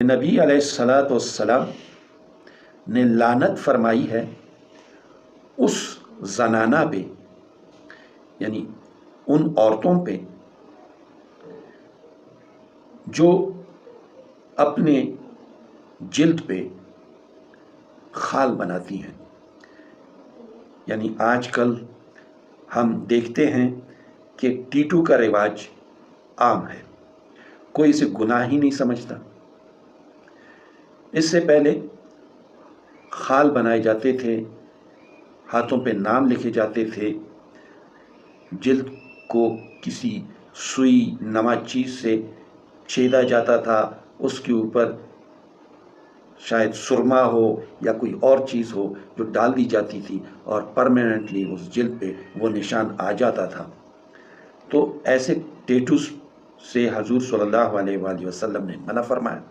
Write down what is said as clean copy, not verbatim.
نبی علیہ الصلاۃ والسلام نے لعنت فرمائی ہے اس زنانہ پہ، یعنی ان عورتوں پہ جو اپنے جلد پہ خال بناتی ہیں۔ یعنی آج کل ہم دیکھتے ہیں کہ ٹیٹو کا رواج عام ہے، کوئی اسے گناہ ہی نہیں سمجھتا۔ اس سے پہلے خال بنائے جاتے تھے، ہاتھوں پہ نام لکھے جاتے تھے، جلد کو کسی سوئی نما چیز سے چھیدا جاتا تھا، اس کے اوپر شاید سرما ہو یا کوئی اور چیز ہو جو ڈال دی جاتی تھی، اور پرماننٹلی اس جلد پہ وہ نشان آ جاتا تھا۔ تو ایسے ٹیٹوز سے حضور صلی اللہ علیہ وآلہ وسلم نے منع فرمایا۔